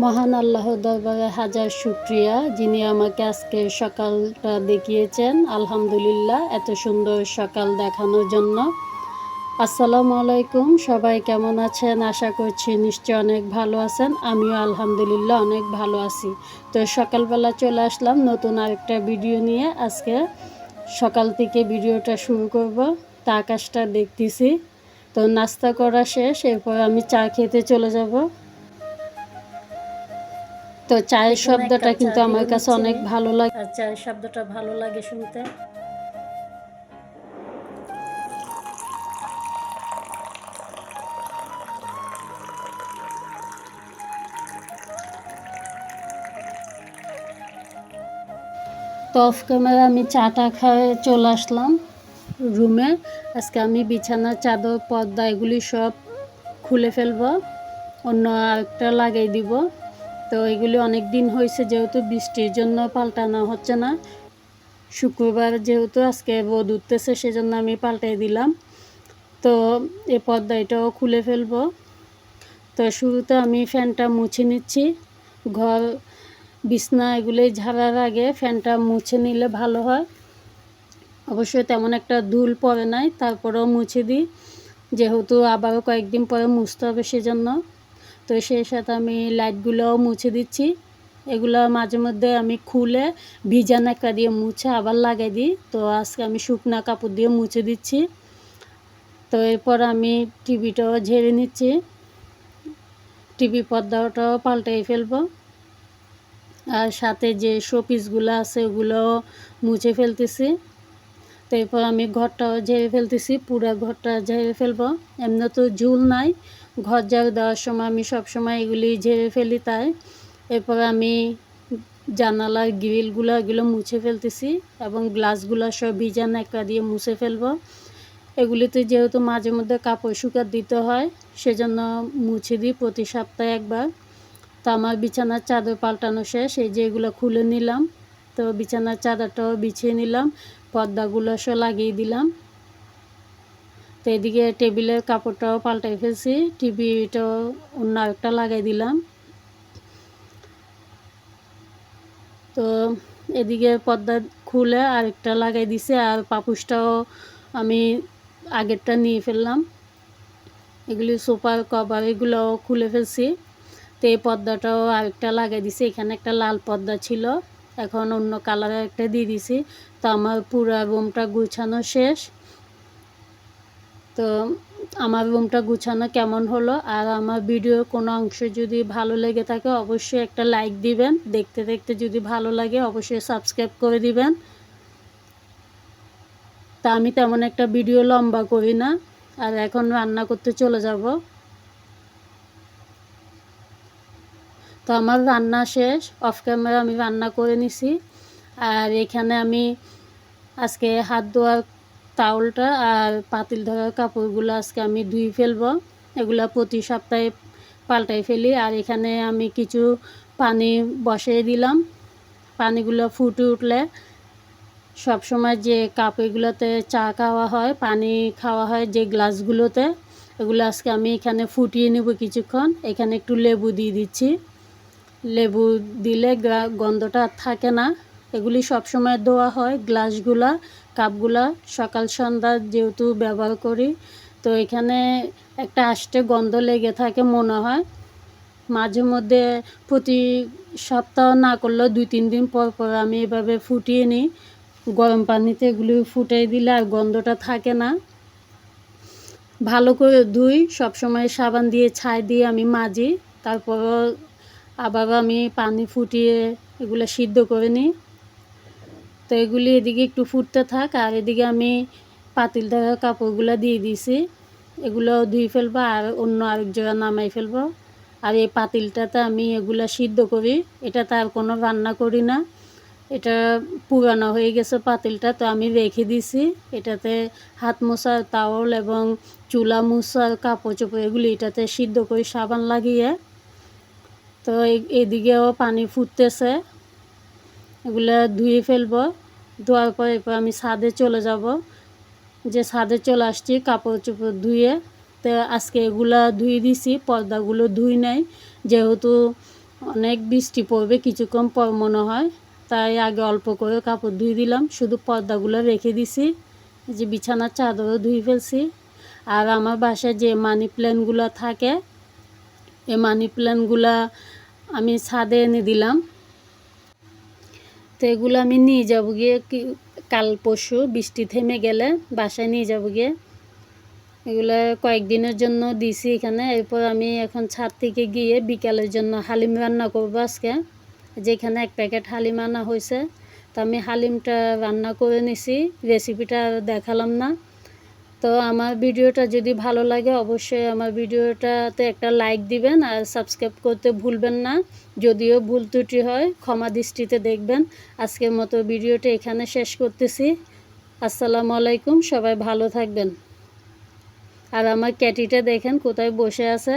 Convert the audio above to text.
মহান আল্লাহর দরবারে হাজার শুকরিয়া, যিনি আমাকে আজকে সকালটা দেখিয়েছেন। আলহামদুলিল্লাহ, এত সুন্দর সকাল দেখানোর জন্য। আসসালামু আলাইকুম, সবাই কেমন আছেন? আশা করছি নিশ্চয় অনেক ভালো আছেন। আমিও আলহামদুলিল্লাহ অনেক ভালো আছি। তো সকালবেলা চলে আসলাম নতুন আরেকটা ভিডিও নিয়ে। আজকে সকাল থেকে ভিডিওটা শুরু করব। তা আকাশটা দেখতেছি। তো নাস্তা করা শেষ, এরপর আমি চা খেতে চলে যাব। তো চায়ের শব্দটা কিন্তু আমার কাছে অনেক ভালো লাগে, আর চায়ের শব্দটা ভালো লাগে শুনতে। তো অফ ক্যামেরা আমি চাটা খায় চলে আসলাম রুমে। আজকে আমি বিছানার চাদর, পর্দা এগুলি সব খুলে ফেলবো, অন্য আরেকটা লাগাই দিব। তো এগুলি অনেক দিন হয়েছে, যেহেতু বৃষ্টির জন্য পাল্টানো হচ্ছে না। শুক্রবার যেহেতু আজকে রোদ উঠতেছে, সেজন্য আমি পাল্টাই দিলাম। তো এই পর্দা এটাও খুলে ফেলবো। তো শুরুতে আমি ফ্যানটা মুছে নিচ্ছি। ঘর, বিছনা এগুলোই ঝাড়ার আগে ফ্যানটা মুছে নিলে ভালো হয়। অবশ্যই তেমন একটা ধুল পড়ে নাই, তারপরেও মুছে দিই, যেহেতু আবারও কয়েকদিন পরে মুছতে হবে সেজন্য। তো সেই সাথে আমি লাইটগুলোও মুছে দিচ্ছি। এগুলো মাঝে মধ্যে আমি খুলে ভিজা ন্যাকড়া দিয়ে মুছে আবার লাগাই দিই। তো আজকে আমি শুকনা কাপড় দিয়ে মুছে দিচ্ছি। তো এরপর আমি টিভিটাও ঝেড়ে নিচ্ছি, টিভি পর্দাটাও পাল্টাই ফেলবো। আর সাথে যে শোপিসগুলো আছে ওগুলোও মুছে ফেলতেছি। তো এরপর আমি ঘরটাও ঝেড়ে ফেলতেছি, পুরো ঘরটা ঝেড়ে ফেলবো। এমনি তো ঝুল নাই, ঘর ঝাড়ু দেওয়ার সময় আমি সবসময় এগুলি ঝেড়ে ফেলি, তাই। এরপর আমি জানালার গ্রিলগুলো এগুলো মুছে ফেলতেছি, এবং গ্লাসগুলো সব ভিজা ন্যাকড়া দিয়ে মুছে ফেলবো। এগুলিতে যেহেতু মাঝে মধ্যে কাপড় শুকাতে দিতে হয়, সেজন্য মুছে দিই প্রতি সপ্তাহে একবার। তো আমার বিছানার চাদর পাল্টানো শেষ, এই যে এগুলো খুলে নিলাম। তো বিছানার চাদরটাও বিছিয়ে নিলাম, পর্দাগুলো সব লাগিয়ে দিলাম। তো এদিকে টেবিলের কাপড়টাও পাল্টাই ফেলছি, টিভিটাও অন্য একটা লাগাই দিলাম। তো এদিকে পর্দা খুলে আরেকটা লাগাই দিছে, আর পাপুসটাও আমি আগেরটা নিয়ে ফেললাম। এগুলি সোফার কভার এগুলোও খুলে ফেলছি। তো এই পর্দাটাও আরেকটা লাগাই দিছি। এখানে একটা লাল পর্দা ছিল, এখন অন্য কালারের একটা দিয়ে দিছি। তো আমার পুরো রুমটা গুছানো শেষ। তো আমার রুমটা গুছানো কেমন হলো, আর আমার ভিডিওর কোনো অংশ যদি ভালো লেগে থাকে অবশ্যই একটা লাইক দিবেন। দেখতে দেখতে যদি ভালো লাগে অবশ্যই সাবস্ক্রাইব করে দিবেন। তা আমি তেমন একটা ভিডিও লম্বা করি না। আর এখন রান্না করতে চলে যাব। তো আমার রান্না শেষ, অফ ক্যামেরা আমি রান্না করে নিছি। আর এখানে আমি আজকে হাত ধোয়ার টাওয়ালটা আর পাতিল ধরার কাপড়গুলো আজকে আমি ধুয়ে ফেলবো। এগুলো প্রতি সপ্তাহে পাল্টাই ফেলি। আর এখানে আমি কিছু পানি বসিয়ে দিলাম। পানিগুলো ফুটে উঠলে সবসময় যে কাপ এগুলোতে চা খাওয়া হয়, পানি খাওয়া হয় যে গ্লাসগুলোতে, এগুলো আজকে আমি এখানে ফুটিয়ে নেব কিছুক্ষণ। এখানে একটু লেবু দিয়ে দিচ্ছি। লেবু দিলে গন্ধটা থাকে না। এগুলি সবসময় ধোয়া হয় গ্লাসগুলা, কাপগুলা, সকাল সন্ধ্যা যেহেতু ব্যবহার করি। তো এখানে একটা আষ্টে গন্ধ লেগে থাকে মনে হয়। মাঝে মধ্যে প্রতি সপ্তাহ না করলেও 2-3 দিন পর পর আমি এভাবে ফুটিয়ে নিই। গরম পানিতে এগুলি ফুটিয়ে দিলে আর গন্ধটা থাকে না। ভালো করে ধুই, সবসময় সাবান দিয়ে ছাই দিয়ে আমি মাজি। তারপরও আবার আমি পানি ফুটিয়ে এগুলো সিদ্ধ করে নিই। তো এগুলি এদিকে একটু ফুটতে থাক, আর এদিকে আমি পাতিল ধরা কাপড়গুলো দিয়ে দিয়েছি, এগুলো ধুয়ে ফেলবো আর অন্য আরেক জায়গা নামাই ফেলবো। আর এই পাতিলটাতে আমি এগুলো সিদ্ধ করি, এটাতে আর কোনো রান্না করি না। এটা পুরানো হয়ে গেছে পাতিলটা, তো আমি রেখে দিছি। এটাতে হাত মোছার তাওয়াল এবং চুলা মোছার কাপড় চোপড় এগুলি এটাতে সিদ্ধ করি সাবান লাগিয়ে। তো এদিকেও পানি ফুটতেছে, এগুলো ধুয়ে ফেলবো। ধোয়ার পর এরপর আমি ছাদে চলে যাব। যে ছাদে চলে আসছি কাপড় চোপড় ধুয়ে। তো আজকে এগুলা ধুয়ে দিছি, পর্দাগুলো ধুই নাই, যেহেতু অনেক বৃষ্টি পড়বে কিছুক্ষণ পর মনে হয়, তাই আগে অল্প করে কাপড় ধুয়ে দিলাম, শুধু পর্দাগুলো রেখে দিছি। এই যে বিছানার চাদরও ধুয়ে ফেলছি। আর আমার বাসায় যে মানি প্ল্যান্টগুলো থাকে, এই মানি প্ল্যান্টগুলো আমি ছাদে এনে দিলাম। তো এগুলো আমি নিয়ে যাবো গিয়ে কাল পরশু বৃষ্টি থেমে গেলে বাসায় নিয়ে যাবো গিয়ে। এগুলো কয়েকদিনের জন্য দিছি এখানে। এরপর আমি এখন ছাদ থেকে গিয়ে বিকালের জন্য হালিম রান্না করবো আজকে। যেখানে 1 প্যাকেট হালিম আনা হয়েছে, তো আমি হালিমটা রান্না করে নিছি, রেসিপিটা দেখালাম না। তো আমার ভিডিওটা যদি ভালো লাগে অবশ্যই আমার ভিডিওটাতে একটা লাইক দিবেন আর সাবস্ক্রাইব করতে ভুলবেন না। যদিও ভুল ত্রুটি হয় ক্ষমা দৃষ্টিতে দেখবেন। আজকের মতো ভিডিওটা এখানে শেষ করতেছি। আসসালামু আলাইকুম, সবাই ভালো থাকবেন। আর আমার ক্যাটিটা দেখেন কোথায় বসে আছে।